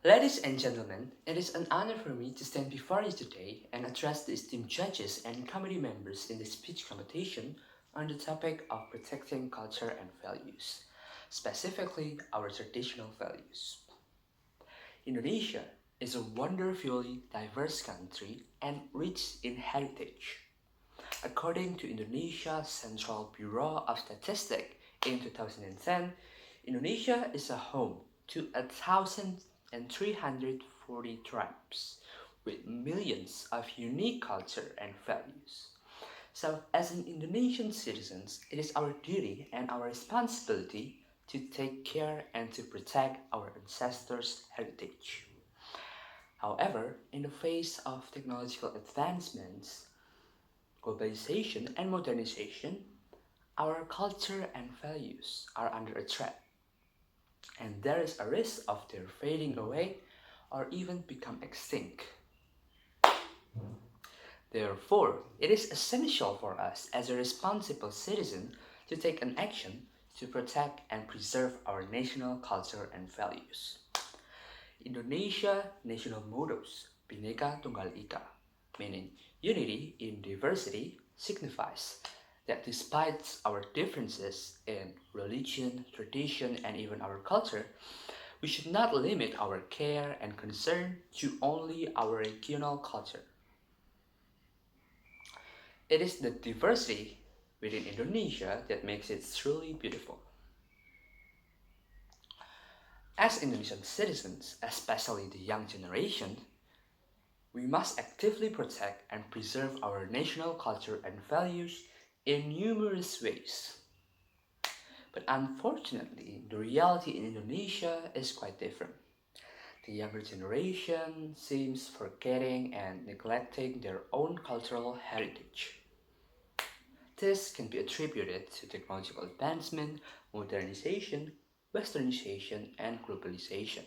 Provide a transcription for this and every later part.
Ladies and gentlemen, it is an honor for me to stand before you today and address the esteemed judges and committee members in this speech competition on the topic of protecting culture and values, specifically our traditional values. Indonesia is a wonderfully diverse country and rich in heritage. According to Indonesia's Central Bureau of Statistics in 2010, Indonesia is a home to 1,340 tribes with millions of unique culture and values. So, as an Indonesian citizens, it is our duty and our responsibility to take care and to protect our ancestors' heritage. However, in the face of technological advancements, globalization, and modernization, our culture and values are under a threat, and there is a risk of their fading away or even become extinct. Therefore, it is essential for us as a responsible citizen to take an action to protect and preserve our national culture and values. Indonesia national mottos Bhinneka Tunggal Ika, meaning unity in diversity, signifies that despite our differences in religion, tradition, and even our culture, we should not limit our care and concern to only our regional culture. It is the diversity within Indonesia that makes it truly beautiful. As Indonesian citizens, especially the young generation, we must actively protect and preserve our national culture and values in numerous ways. But unfortunately, the reality in Indonesia is quite different. The younger generation seems forgetting and neglecting their own cultural heritage. This can be attributed to technological advancement, modernization, westernization, and globalization.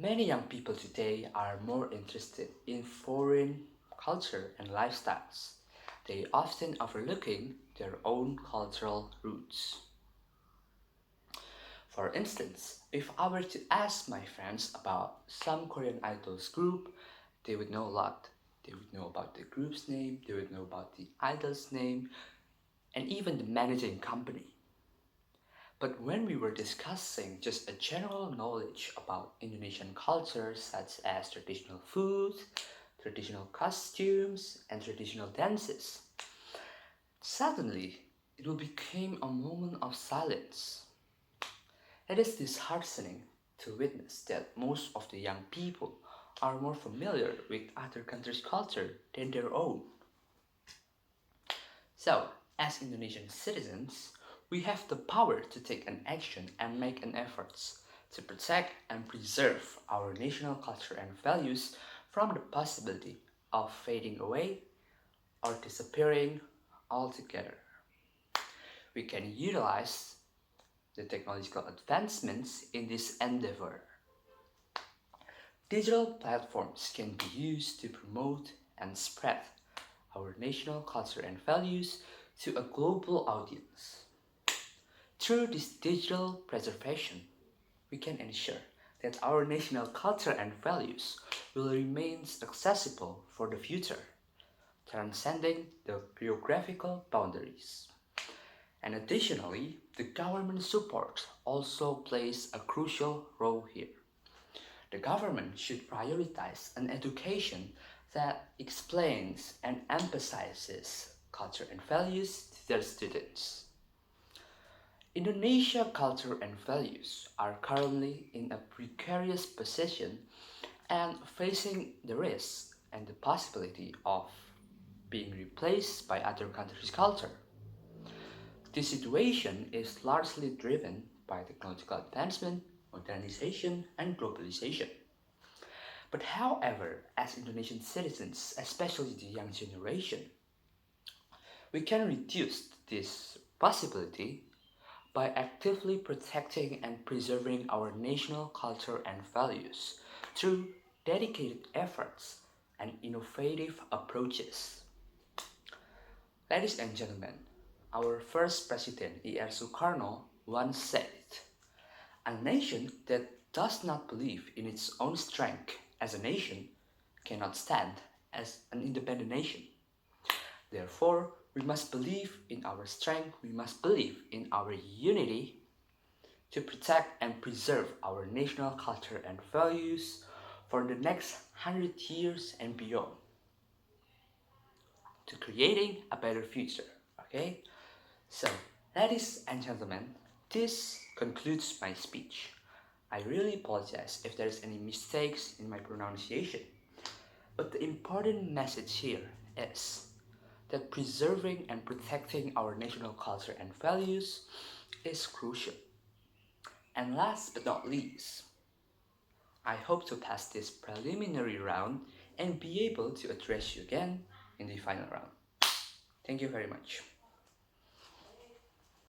Many young people today are more interested in foreign culture and lifestyles. They often overlooking their own cultural roots. For instance, if I were to ask my friends about some Korean idols group, they would know a lot. They would know about the group's name, they would know about the idol's name, and even the managing company. But when we were discussing just a general knowledge about Indonesian culture, such as traditional food, traditional costumes, and traditional dances, suddenly it will become a moment of silence. It is disheartening to witness that most of the young people are more familiar with other countries' culture than their own. So, as Indonesian citizens, we have the power to take an action and make an effort to protect and preserve our national culture and values from the possibility of fading away or disappearing altogether. We can utilize the technological advancements in this endeavor. Digital platforms can be used to promote and spread our national culture and values to a global audience. Through this digital preservation, we can ensure that our national culture and values will remain accessible for the future, transcending the geographical boundaries. And additionally, the government support also plays a crucial role here. The government should prioritize an education that explains and emphasizes culture and values to their students. Indonesia culture and values are currently in a precarious position and facing the risk and the possibility of being replaced by other countries' culture. This situation is largely driven by technological advancement, modernization, and globalization. But however, as Indonesian citizens, especially the young generation, we can reduce this possibility by actively protecting and preserving our national culture and values through dedicated efforts and innovative approaches. Ladies and gentlemen, our first president, E.R. Sukarno, once said, "A nation that does not believe in its own strength as a nation cannot stand as an independent nation. Therefore, we must believe in our strength, we must believe in our unity to protect and preserve our national culture and values for the next 100 years and beyond, to creating a better future. Okay? So, ladies and gentlemen, this concludes my speech. I really apologize if there's any mistakes in my pronunciation. But the important message here is that preserving and protecting our national culture and values is crucial. And last but not least, I hope to pass this preliminary round and be able to address you again in the final round. Thank you very much.